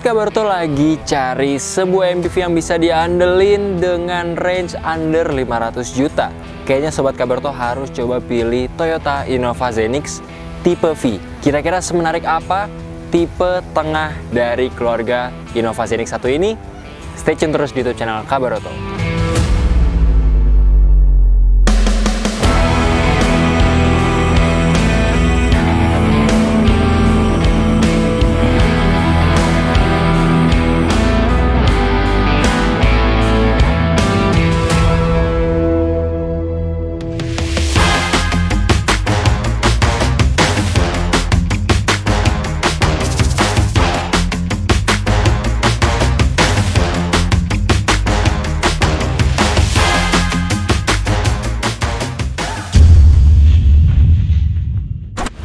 Kabarto lagi cari sebuah MPV yang bisa diandelin dengan range under 500 juta. Kayaknya Sobat Kabarto harus coba pilih Toyota Innova Zenix tipe V. Kira-kira semenarik apa tipe tengah dari keluarga Innova Zenix 1 ini? Stay tune terus di YouTube channel Kabarto.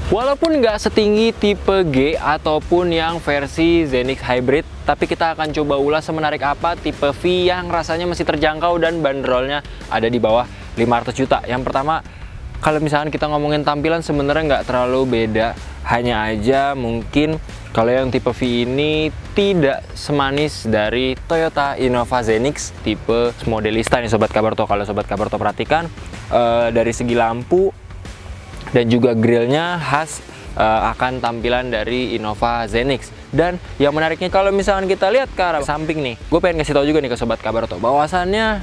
Walaupun nggak setinggi tipe G ataupun yang versi Zenix Hybrid, tapi kita akan coba ulas semenarik apa tipe V yang rasanya masih terjangkau dan bandrolnya ada di bawah 500 juta. Yang pertama, kalau misalkan kita ngomongin tampilan sebenarnya nggak terlalu beda, hanya aja mungkin kalau yang tipe V ini tidak semanis dari Toyota Innova Zenix tipe modelista nih Sobat Kabarto. Kalau Sobat Kabarto perhatikan dari segi lampu dan juga grillnya khas akan tampilan dari Innova Zenix. Dan yang menariknya kalau misalkan kita lihat ke arah samping nih, gue pengen kasih tahu juga nih ke Sobat Kabarto bahwasannya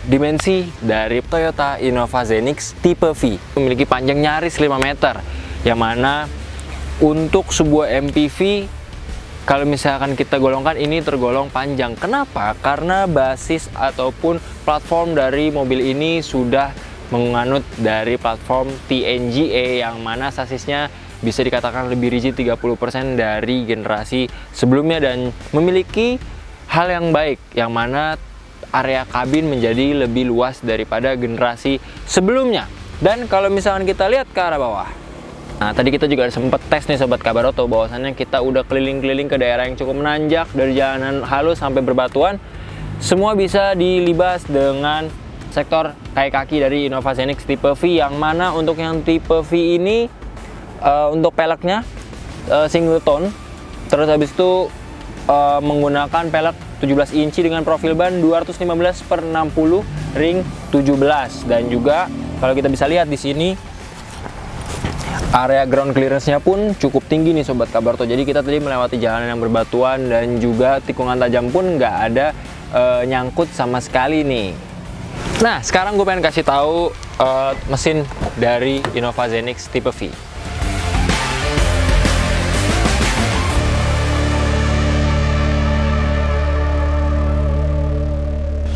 dimensi dari Toyota Innova Zenix tipe V memiliki panjang nyaris 5 meter, yang mana untuk sebuah MPV kalau misalkan kita golongkan ini tergolong panjang. Kenapa? Karena basis ataupun platform dari mobil ini sudah menganut dari platform TNGA, yang mana sasisnya bisa dikatakan lebih rigid 30% dari generasi sebelumnya dan memiliki hal yang baik, yang mana area kabin menjadi lebih luas daripada generasi sebelumnya. Dan kalau misalkan kita lihat ke arah bawah, nah tadi kita juga sempat tes nih Sobat Kabarto bahwasannya kita udah keliling-keliling ke daerah yang cukup menanjak, dari jalanan halus sampai berbatuan, semua bisa dilibas dengan sektor kaki dari Innova Zenix tipe V, yang mana untuk yang tipe V ini untuk peleknya single tone, terus habis itu menggunakan pelek 17 inci dengan profil ban 215/60 ring 17. Dan juga kalau kita bisa lihat di sini area ground clearance-nya pun cukup tinggi nih Sobat Kabarto. Jadi kita tadi melewati jalanan yang berbatuan dan juga tikungan tajam pun nggak ada nyangkut sama sekali nih. Nah, sekarang gue pengen kasih tahu mesin dari Innova Zenix tipe V.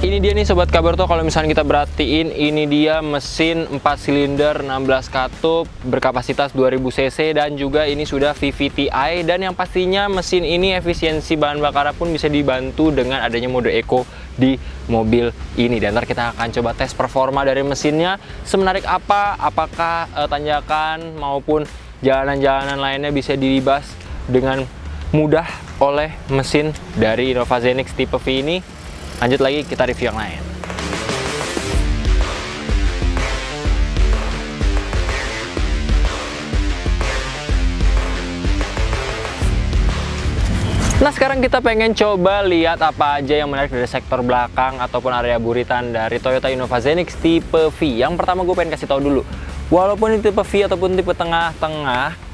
Ini dia nih Sobat Kabarto, kalau misalnya kita perhatiin, ini dia mesin 4 silinder 16 katup berkapasitas 2000 cc dan juga ini sudah VVT-i, dan yang pastinya mesin ini efisiensi bahan bakar pun bisa dibantu dengan adanya mode eco di mobil ini. Dan ntar kita akan coba tes performa dari mesinnya semenarik apa, apakah tanjakan maupun jalanan-jalanan lainnya bisa dilibas dengan mudah oleh mesin dari Innova Zenix tipe V ini. Lanjut lagi, kita review yang lain. Nah, sekarang kita pengen coba lihat apa aja yang menarik dari sektor belakang ataupun area buritan dari Toyota Innova Zenix tipe V. Yang pertama gue pengen kasih tahu dulu, walaupun ini tipe V ataupun tipe tengah-tengah,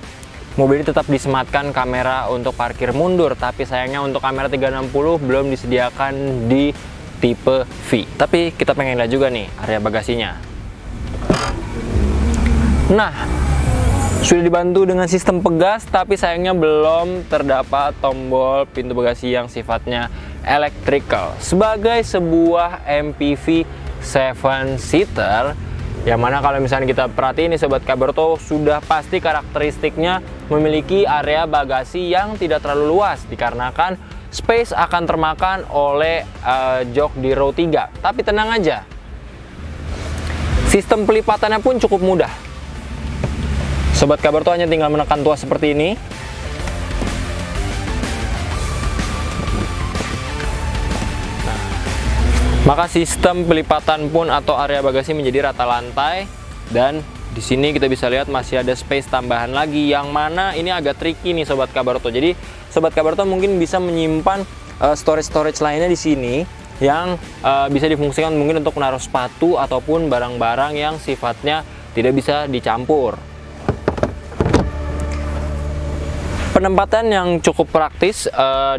mobil ini tetap disematkan kamera untuk parkir mundur, tapi sayangnya untuk kamera 360 belum disediakan di tipe V. Tapi kita pengen lihat juga nih area bagasinya. Nah, sudah dibantu dengan sistem pegas, tapi sayangnya belum terdapat tombol pintu bagasi yang sifatnya electrical. Sebagai sebuah MPV 7-seater, yang mana kalau misalnya kita perhatiin nih Sobat Kabarto, sudah pasti karakteristiknya memiliki area bagasi yang tidak terlalu luas, dikarenakan space akan termakan oleh jok di row 3. Tapi tenang aja, sistem pelipatannya pun cukup mudah. Sobat Kabarto hanya tinggal menekan tuas seperti ini. Maka sistem pelipatan pun atau area bagasi menjadi rata lantai dan di sini kita bisa lihat masih ada space tambahan lagi, yang mana ini agak tricky nih Sobat Kabaroto. Jadi Sobat Kabaroto mungkin bisa menyimpan storage lainnya di sini yang bisa difungsikan mungkin untuk menaruh sepatu ataupun barang-barang yang sifatnya tidak bisa dicampur. Penempatan yang cukup praktis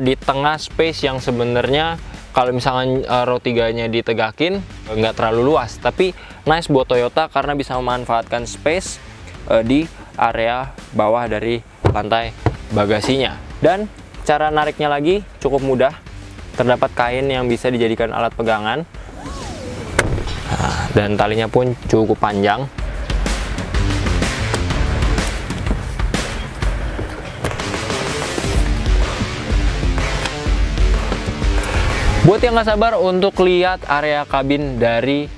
di tengah space yang sebenarnya kalau misalkan row 3-nya ditegakin nggak terlalu luas, tapi nice buat Toyota karena bisa memanfaatkan space di area bawah dari lantai bagasinya. Dan cara nariknya lagi cukup mudah, terdapat kain yang bisa dijadikan alat pegangan, dan talinya pun cukup panjang. Buat yang nggak sabar untuk lihat area kabin dari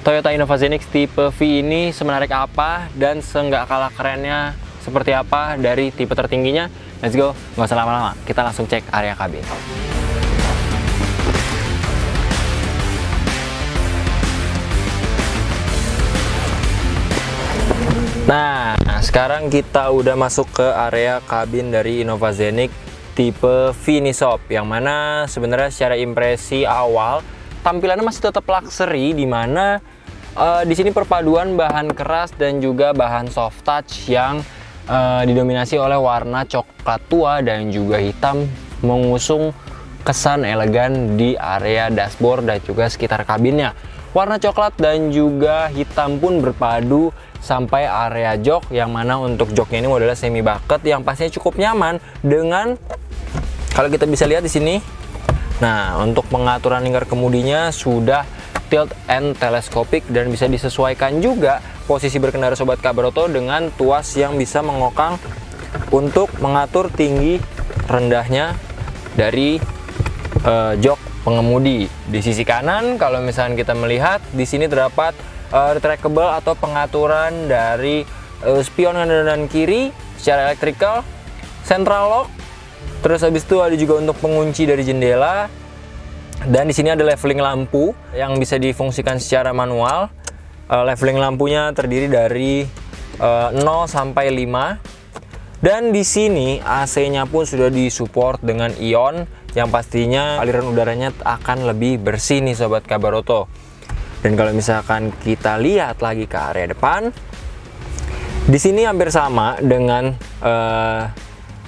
Toyota Innova Zenix tipe V ini semenarik apa dan seenggak kalah kerennya seperti apa dari tipe tertingginya, let's go, nggak usah lama-lama, kita langsung cek area kabin. Nah, sekarang kita udah masuk ke area kabin dari Innova Zenix tipe V nih sob, yang mana sebenarnya secara impresi awal tampilannya masih tetap luxury, dimana di sini perpaduan bahan keras dan juga bahan soft touch yang didominasi oleh warna coklat tua dan juga hitam, mengusung kesan elegan di area dashboard dan juga sekitar kabinnya. Warna coklat dan juga hitam pun berpadu sampai area jok, yang mana untuk joknya ini modelnya semi bucket yang pastinya cukup nyaman dengan, kalau kita bisa lihat di sini. Nah, untuk pengaturan lingkar kemudinya sudah tilt and telescopic dan bisa disesuaikan juga posisi berkendara Sobat Kabaroto dengan tuas yang bisa mengokang untuk mengatur tinggi rendahnya dari jok pengemudi. Di sisi kanan, kalau misalnya kita melihat di sini terdapat retractable atau pengaturan dari spion kanan dan kiri secara elektrikal, central lock. Terus habis itu ada juga untuk pengunci dari jendela, dan di sini ada leveling lampu yang bisa difungsikan secara manual. Leveling lampunya terdiri dari 0 sampai 5, dan di sini AC-nya pun sudah disupport dengan ion yang pastinya aliran udaranya akan lebih bersih nih Sobat Kabaroto. Dan kalau misalkan kita lihat lagi ke area depan, di sini hampir sama dengan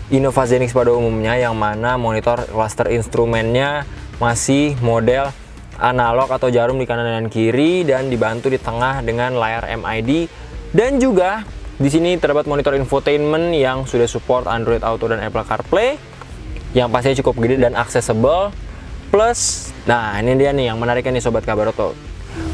Innova Zenix pada umumnya, yang mana monitor cluster instrumennya masih model analog atau jarum di kanan dan kiri, dan dibantu di tengah dengan layar MID. Dan juga di sini terdapat monitor infotainment yang sudah support Android Auto dan Apple CarPlay, yang pastinya cukup gede dan accessible. Plus, nah ini dia nih yang menariknya nih Sobat Kabaroto,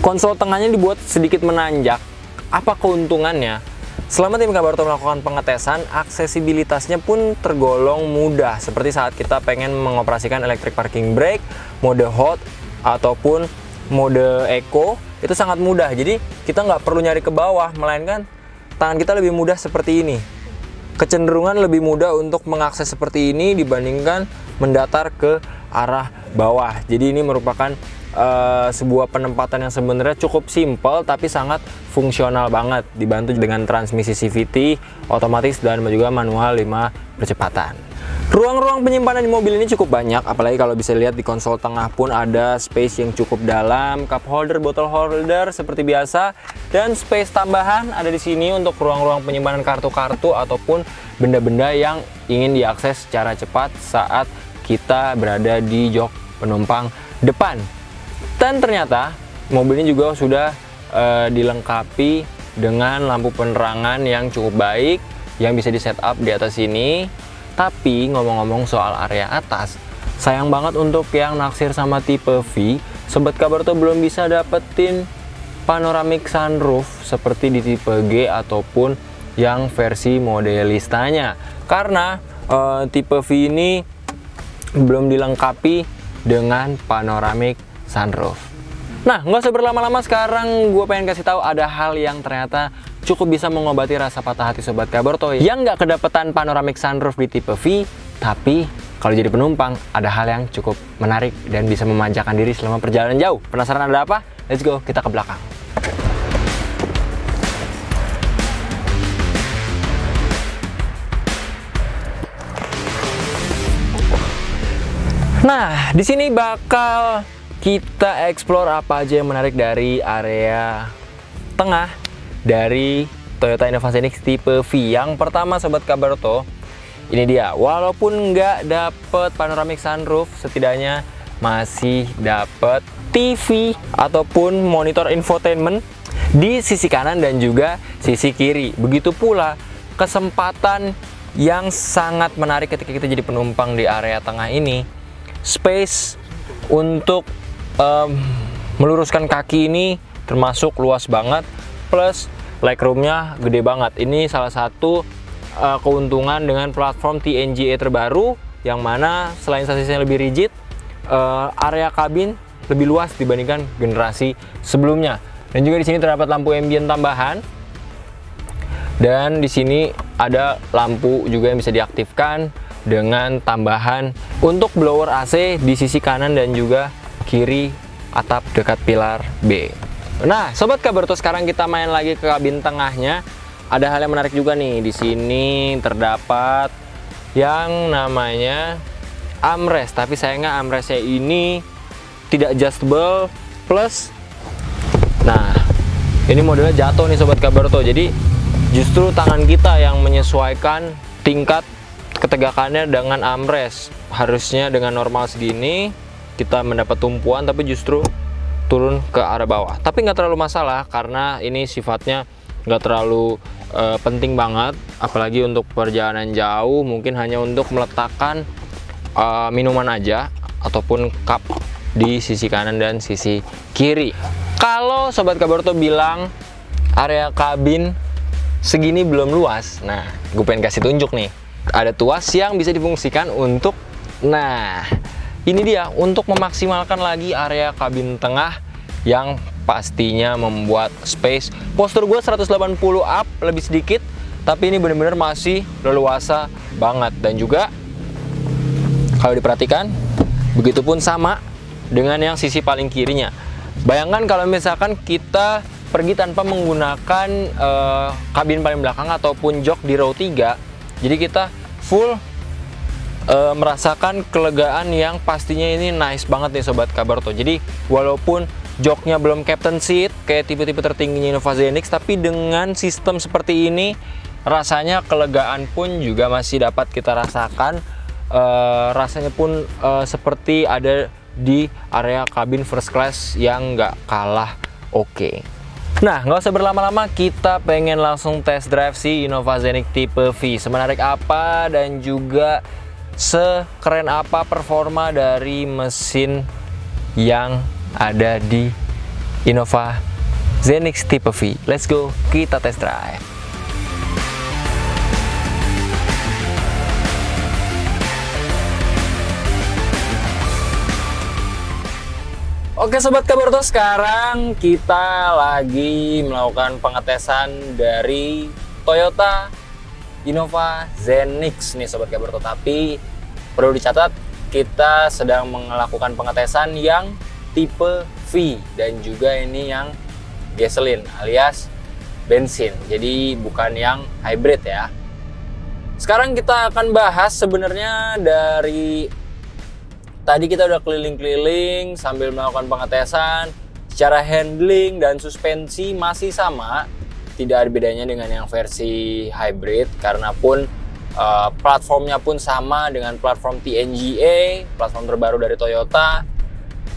konsol tengahnya dibuat sedikit menanjak. Apa keuntungannya? Selama tim Kabaroto melakukan pengetesan, aksesibilitasnya pun tergolong mudah, seperti saat kita pengen mengoperasikan electric parking brake, mode hot, ataupun mode eco, itu sangat mudah. Jadi kita nggak perlu nyari ke bawah, melainkan tangan kita lebih mudah seperti ini. Kecenderungan lebih mudah untuk mengakses seperti ini dibandingkan mendatar ke arah bawah. Jadi ini merupakan sebuah penempatan yang sebenarnya cukup simple tapi sangat fungsional banget, dibantu dengan transmisi CVT otomatis dan juga manual 5 percepatan. Ruang-ruang penyimpanan di mobil ini cukup banyak, apalagi kalau bisa lihat di konsol tengah pun ada space yang cukup dalam, cup holder, bottle holder seperti biasa, dan space tambahan ada di sini untuk ruang-ruang penyimpanan kartu-kartu ataupun benda-benda yang ingin diakses secara cepat saat kita berada di jok penumpang depan. Dan ternyata mobil ini juga sudah dilengkapi dengan lampu penerangan yang cukup baik yang bisa di setup di atas sini. Tapi ngomong-ngomong soal area atas, sayang banget untuk yang naksir sama tipe V, Sobat Kabaroto belum bisa dapetin panoramic sunroof seperti di tipe G ataupun yang versi modelistanya, karena tipe V ini belum dilengkapi dengan panoramic sunroof. Nah, nggak usah berlama-lama, sekarang gue pengen kasih tahu ada hal yang ternyata cukup bisa mengobati rasa patah hati Sobat Kabaroto yang nggak kedapetan panoramic sunroof di tipe V, tapi kalau jadi penumpang ada hal yang cukup menarik dan bisa memanjakan diri selama perjalanan jauh. Penasaran ada apa? Let's go, kita ke belakang. Nah, di sini bakal kita explore apa aja yang menarik dari area tengah dari Toyota Innova Zenix tipe V. Yang pertama Sobat Kabarto, ini dia. Walaupun nggak dapet panoramic sunroof, setidaknya masih dapet TV ataupun monitor infotainment di sisi kanan dan juga sisi kiri. Begitu pula kesempatan yang sangat menarik ketika kita jadi penumpang di area tengah ini, space untuk meluruskan kaki ini termasuk luas banget, plus legroomnya gede banget. Ini salah satu keuntungan dengan platform TNGA terbaru, yang mana selain sasisnya lebih rigid, area kabin lebih luas dibandingkan generasi sebelumnya. Dan juga di sini terdapat lampu ambient tambahan. Dan di sini ada lampu juga yang bisa diaktifkan dengan tambahan untuk blower AC di sisi kanan dan juga kiri atap dekat pilar B. Nah, Sobat Kabarto, sekarang kita main lagi ke kabin tengahnya. Ada hal yang menarik juga nih. Di sini terdapat yang namanya armrest, tapi sayangnya armrestnya ini tidak adjustable plus. Nah, ini modelnya jatuh nih Sobat Kabarto. Jadi justru tangan kita yang menyesuaikan tingkat ketegakannya dengan armrest. Harusnya dengan normal segini kita mendapat tumpuan, tapi justru turun ke arah bawah. Tapi nggak terlalu masalah karena ini sifatnya nggak terlalu penting banget, apalagi untuk perjalanan jauh, mungkin hanya untuk meletakkan minuman aja ataupun cup di sisi kanan dan sisi kiri. Kalau Sobat Kabarto bilang area kabin segini belum luas, nah gue pengen kasih tunjuk nih, ada tuas yang bisa difungsikan untuk, nah ini dia, untuk memaksimalkan lagi area kabin tengah yang pastinya membuat space. Postur gue 180 up lebih sedikit, tapi ini benar-benar masih leluasa banget. Dan juga kalau diperhatikan, begitupun sama dengan yang sisi paling kirinya. Bayangkan kalau misalkan kita pergi tanpa menggunakan kabin paling belakang ataupun jok di row 3, jadi kita full merasakan kelegaan yang pastinya ini nice banget nih Sobat Kabarto. Jadi walaupun joknya belum captain seat kayak tipe-tipe tertingginya Innova Zenix, tapi dengan sistem seperti ini rasanya kelegaan pun juga masih dapat kita rasakan. Rasanya pun seperti ada di area kabin first class yang nggak kalah oke. Nah, nggak usah berlama-lama, kita pengen langsung test drive si Innova Zenix tipe V. Semenarik apa dan juga sekeren apa performa dari mesin yang ada di Innova Zenix tipe V. Let's go, kita test drive. Oke Sobat Kabarto, sekarang kita lagi melakukan pengetesan dari Toyota Innova Zenix nih Sobat Kabarto. Tapi perlu dicatat, kita sedang melakukan pengetesan yang tipe V dan juga ini yang gasoline alias bensin, jadi bukan yang hybrid ya. Sekarang kita akan bahas sebenarnya dari tadi kita udah keliling-keliling sambil melakukan pengetesan. Secara handling dan suspensi masih sama, tidak ada bedanya dengan yang versi hybrid, karena pun platformnya pun sama dengan platform TNGA, platform terbaru dari Toyota.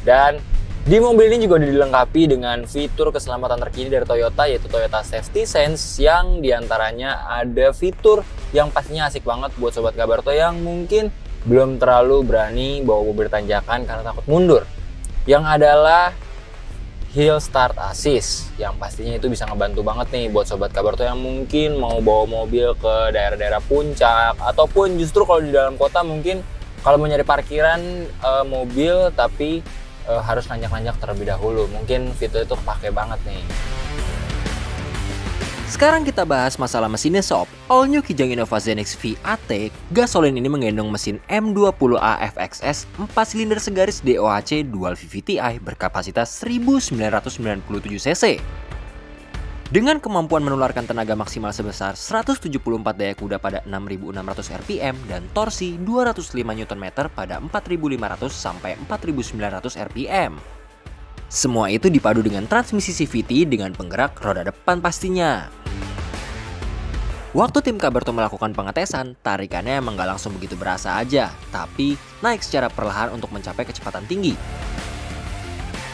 Dan di mobil ini juga dilengkapi dengan fitur keselamatan terkini dari Toyota, yaitu Toyota Safety Sense, yang diantaranya ada fitur yang pastinya asik banget buat Sobat Kabarto yang mungkin belum terlalu berani bawa mobil tanjakan karena takut mundur, yang adalah Hill Start Assist, yang pastinya itu bisa ngebantu banget nih buat Sobat Kabarto yang mungkin mau bawa mobil ke daerah-daerah puncak, ataupun justru kalau di dalam kota mungkin kalau mau nyari parkiran mobil tapi harus nanjak-nanjak terlebih dahulu. Mungkin fitur itu kepake banget nih. Sekarang kita bahas masalah mesinnya sob. All new Kijang Innova Zenix V AT gasolin ini menggendong mesin M20A FXS 4 silinder segaris DOHC Dual VVTi berkapasitas 1997 cc. Dengan kemampuan menularkan tenaga maksimal sebesar 174 daya kuda pada 6.600 rpm dan torsi 205 Nm pada 4.500 sampai 4.900 rpm. Semua itu dipadu dengan transmisi CVT dengan penggerak roda depan pastinya. Waktu tim Kaberto melakukan pengetesan, tarikannya emang gak langsung begitu berasa aja, tapi naik secara perlahan untuk mencapai kecepatan tinggi.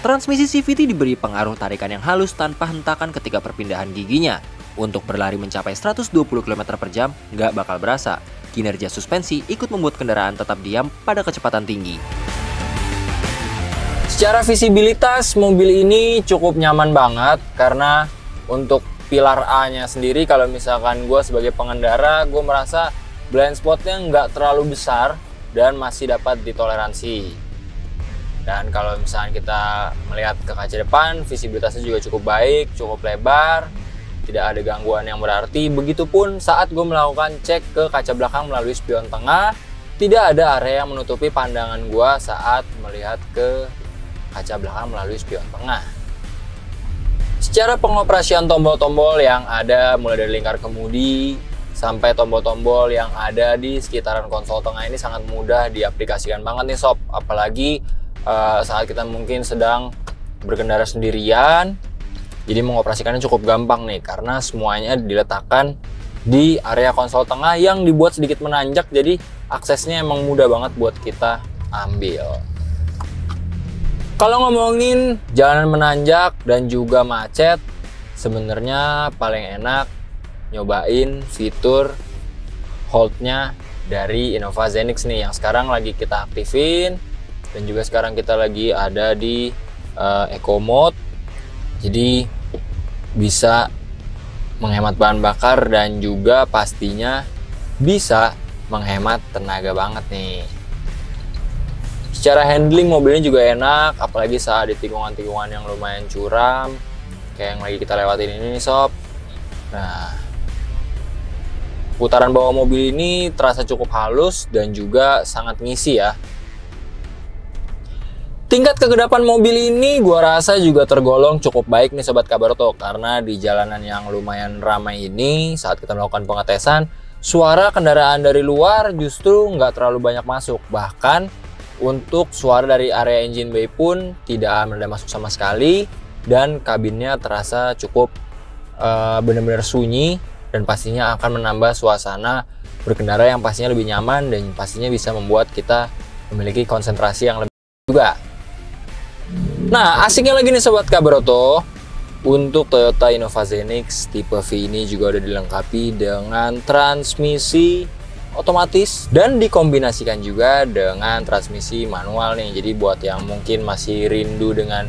Transmisi CVT diberi pengaruh tarikan yang halus tanpa hentakan ketika perpindahan giginya. Untuk berlari mencapai 120 km per jam, nggak bakal berasa. Kinerja suspensi ikut membuat kendaraan tetap diam pada kecepatan tinggi. Secara visibilitas, mobil ini cukup nyaman banget karena untuk pilar A-nya sendiri, kalau misalkan gue sebagai pengendara, gue merasa blind spotnya nggak terlalu besar dan masih dapat ditoleransi. Dan kalau misalnya kita melihat ke kaca depan, visibilitasnya juga cukup baik, cukup lebar, tidak ada gangguan yang berarti. Begitupun saat gue melakukan cek ke kaca belakang melalui spion tengah, tidak ada area yang menutupi pandangan gue saat melihat ke kaca belakang melalui spion tengah. Secara pengoperasian tombol-tombol yang ada mulai dari lingkar kemudi sampai tombol-tombol yang ada di sekitaran konsol tengah ini sangat mudah diaplikasikan banget nih sob, apalagi saat kita mungkin sedang berkendara sendirian, jadi mengoperasikannya cukup gampang nih karena semuanya diletakkan di area konsol tengah yang dibuat sedikit menanjak, jadi aksesnya emang mudah banget buat kita ambil. Kalau ngomongin jalanan menanjak dan juga macet, sebenarnya paling enak nyobain fitur hold-nya dari Innova Zenix nih yang sekarang lagi kita aktifin. Dan juga sekarang kita lagi ada di Eco Mode, jadi bisa menghemat bahan bakar dan juga pastinya bisa menghemat tenaga banget nih. Secara handling mobilnya juga enak, apalagi saat di tikungan-tikungan yang lumayan curam kayak yang lagi kita lewatin ini nih sob. Nah, putaran bawah mobil ini terasa cukup halus dan juga sangat ngisi ya. Tingkat kegedapan mobil ini gua rasa juga tergolong cukup baik nih Sobat Kaberto, karena di jalanan yang lumayan ramai ini saat kita melakukan pengetesan, suara kendaraan dari luar justru nggak terlalu banyak masuk. Bahkan untuk suara dari area engine bay pun tidak ada masuk sama sekali, dan kabinnya terasa cukup benar-benar sunyi dan pastinya akan menambah suasana berkendara yang pastinya lebih nyaman dan pastinya bisa membuat kita memiliki konsentrasi yang lebih juga. Nah, asiknya lagi nih Sobat Kaberto, untuk Toyota Innova Zenix tipe V ini juga udah dilengkapi dengan transmisi otomatis dan dikombinasikan juga dengan transmisi manual nih. Jadi buat yang mungkin masih rindu dengan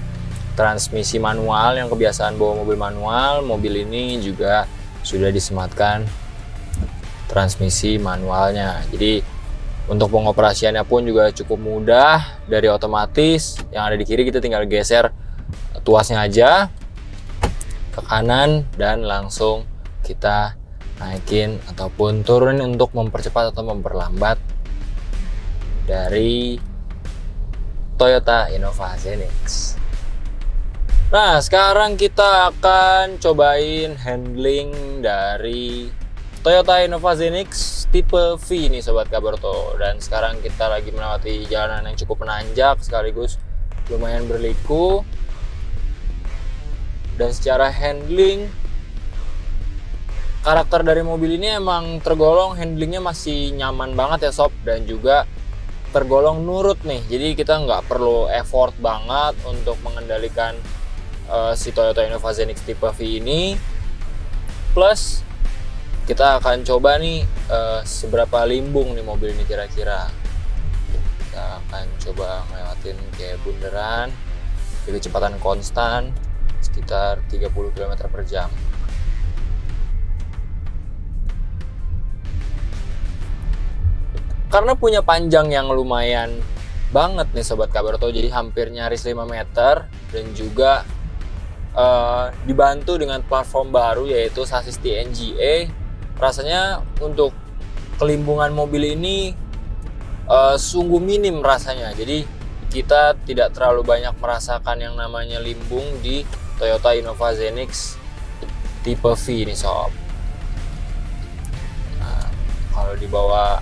transmisi manual, yang kebiasaan bawa mobil manual, mobil ini juga sudah disematkan transmisi manualnya. Jadi untuk pengoperasiannya pun juga cukup mudah, dari otomatis yang ada di kiri kita tinggal geser tuasnya aja ke kanan dan langsung kita naikin ataupun turunin untuk mempercepat atau memperlambat dari Toyota Innova Zenix. Nah, sekarang kita akan cobain handling dari Toyota Innova Zenix tipe V nih Sobat Kaberto. Dan sekarang kita lagi melewati jalanan yang cukup menanjak sekaligus lumayan berliku. Dan secara handling, karakter dari mobil ini emang tergolong handlingnya masih nyaman banget ya sob, dan juga tergolong nurut nih. Jadi kita nggak perlu effort banget untuk mengendalikan si Toyota Innova Zenix tipe V ini. Plus kita akan coba nih seberapa limbung nih mobil ini kira-kira. Kita akan coba ngelewatin kayak bundaran di kecepatan konstan sekitar 30 km per jam. Karena punya panjang yang lumayan banget nih Sobat Kaberto, jadi hampir nyaris 5 meter, dan juga dibantu dengan platform baru yaitu sasis TNGA. Rasanya untuk kelimbungan mobil ini sungguh minim rasanya, jadi kita tidak terlalu banyak merasakan yang namanya limbung di Toyota Innova Zenix tipe V ini sob. Nah, kalau dibawa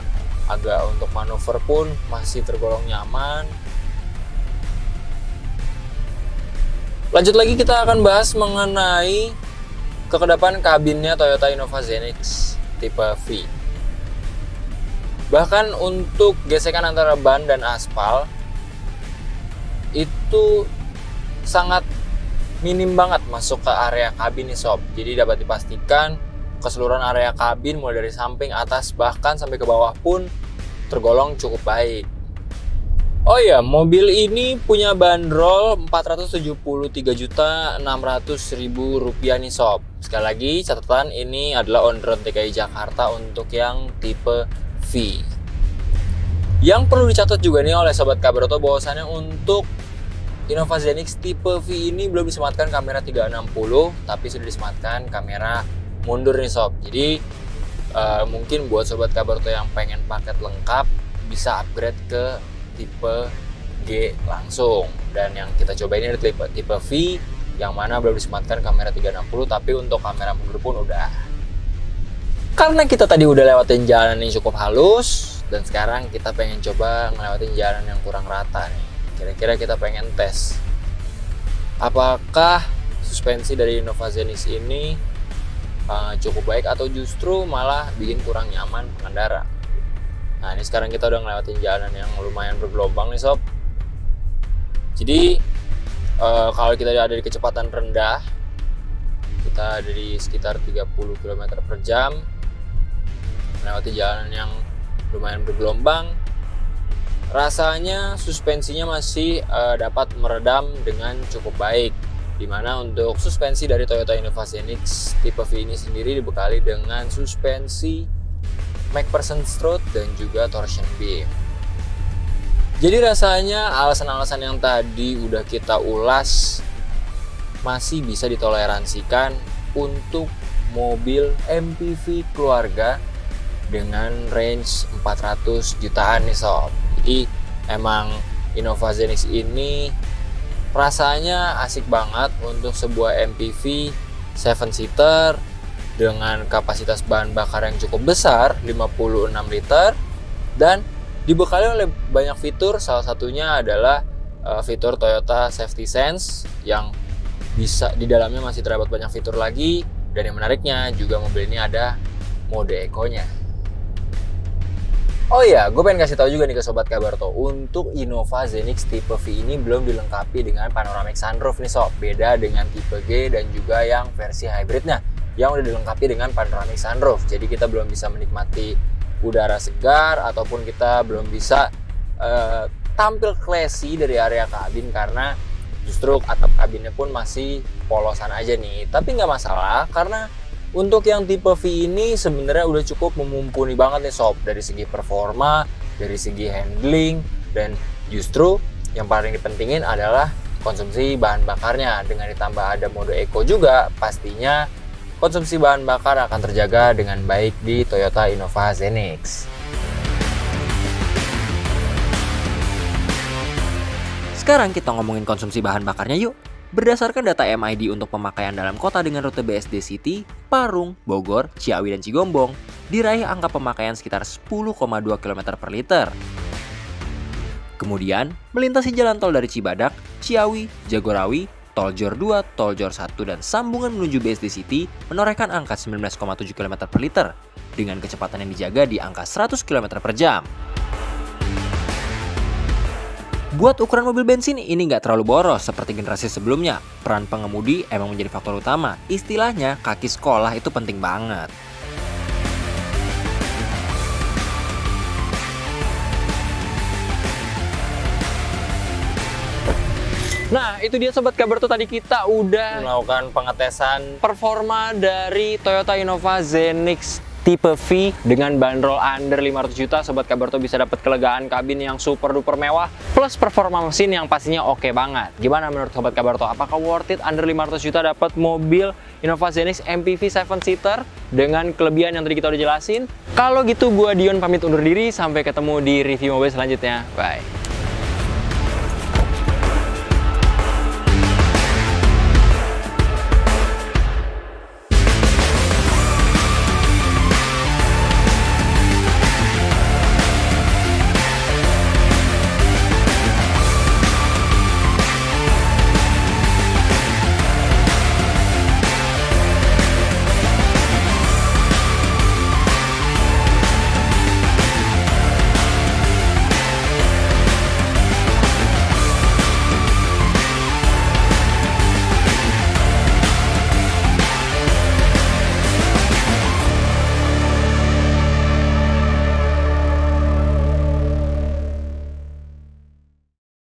agak untuk manuver pun masih tergolong nyaman. Lanjut lagi, kita akan bahas mengenai kekedapan kabinnya Toyota Innova Zenix tipe V. Bahkan untuk gesekan antara ban dan aspal itu sangat minim banget masuk ke area kabin nih sob. Jadi dapat dipastikan keseluruhan area kabin mulai dari samping, atas, bahkan sampai ke bawah pun tergolong cukup baik. Oh ya, mobil ini punya bandrol Rp473.600.000 nih sob. Sekali lagi catatan, ini adalah on road DKI Jakarta untuk yang tipe V. Yang perlu dicatat juga nih oleh sobat Kabaroto bahwasannya untuk Innova Zenix tipe V ini belum disematkan kamera 360, tapi sudah disematkan kamera mundur nih sob. Jadi mungkin buat sobat Kabaroto yang pengen paket lengkap bisa upgrade ke tipe G langsung. Dan yang kita coba ini adalah tipe V yang mana belum disematkan kamera 360, tapi untuk kamera mundur pun udah. Karena kita tadi udah lewatin jalan yang cukup halus, dan sekarang kita pengen coba ngelewatin jalan yang kurang rata nih. Kira-kira kita pengen tes apakah suspensi dari Innova Zenix ini cukup baik atau justru malah bikin kurang nyaman pengendara. Nah, ini sekarang kita udah ngelewatin jalan yang lumayan bergelombang nih sob. Jadi kalau kita ada di kecepatan rendah, kita ada di sekitar 30 km per jam, melewati jalan yang lumayan bergelombang, rasanya suspensinya masih dapat meredam dengan cukup baik. Dimana untuk suspensi dari Toyota Innova Zenix tipe V ini sendiri dibekali dengan suspensi McPherson Strut dan juga torsion beam. Jadi rasanya alasan-alasan yang tadi udah kita ulas masih bisa ditoleransikan untuk mobil MPV keluarga dengan range 400 jutaan nih sob. Jadi emang Innova Zenix ini rasanya asik banget untuk sebuah MPV 7-seater dengan kapasitas bahan bakar yang cukup besar 56 liter dan dibekali oleh banyak fitur. Salah satunya adalah fitur Toyota Safety Sense yang bisa di dalamnya masih terdapat banyak fitur lagi, dan yang menariknya juga mobil ini ada mode eco-nya. Oh iya, gue pengen kasih tahu juga nih ke sobat Kabaroto, untuk Innova Zenix tipe V ini belum dilengkapi dengan panoramic sunroof nih sob. Beda dengan tipe G dan juga yang versi hybridnya yang udah dilengkapi dengan panoramic sunroof. Jadi kita belum bisa menikmati udara segar ataupun kita belum bisa tampil classy dari area kabin karena justru atap kabinnya pun masih polosan aja nih. Tapi nggak masalah karena untuk yang tipe V ini sebenarnya udah cukup memumpuni banget nih sob, dari segi performa, dari segi handling, dan justru yang paling dipentingin adalah konsumsi bahan bakarnya. Dengan ditambah ada mode eco juga, pastinya konsumsi bahan bakar akan terjaga dengan baik di Toyota Innova Zenix. Sekarang kita ngomongin konsumsi bahan bakarnya yuk. Berdasarkan data MID untuk pemakaian dalam kota dengan rute BSD City, Parung, Bogor, Ciawi, dan Cigombong, diraih angka pemakaian sekitar 10,2 km per liter. Kemudian, melintasi jalan tol dari Cibadak, Ciawi, Jagorawi, Tol Jor 2, Tol Jor 1, dan sambungan menuju BSD City menorehkan angka 19,7 km per liter dengan kecepatan yang dijaga di angka 100 km per jam. Buat ukuran mobil bensin ini nggak terlalu boros seperti generasi sebelumnya. Peran pengemudi emang menjadi faktor utama. Istilahnya kaki sekolah itu penting banget. Nah, itu dia sobat Kabaroto, tadi kita udah melakukan pengetesan performa dari Toyota Innova Zenix tipe V dengan bandrol under 500 juta. Sobat Kabaroto bisa dapat kelegaan kabin yang super duper mewah plus performa mesin yang pastinya oke banget. Gimana menurut sobat Kabaroto? Apakah worth it under 500 juta dapat mobil Innova Zenix MPV 7-seater dengan kelebihan yang tadi kita udah jelasin? Kalau gitu gua Dion pamit undur diri, sampai ketemu di review mobil selanjutnya. Bye.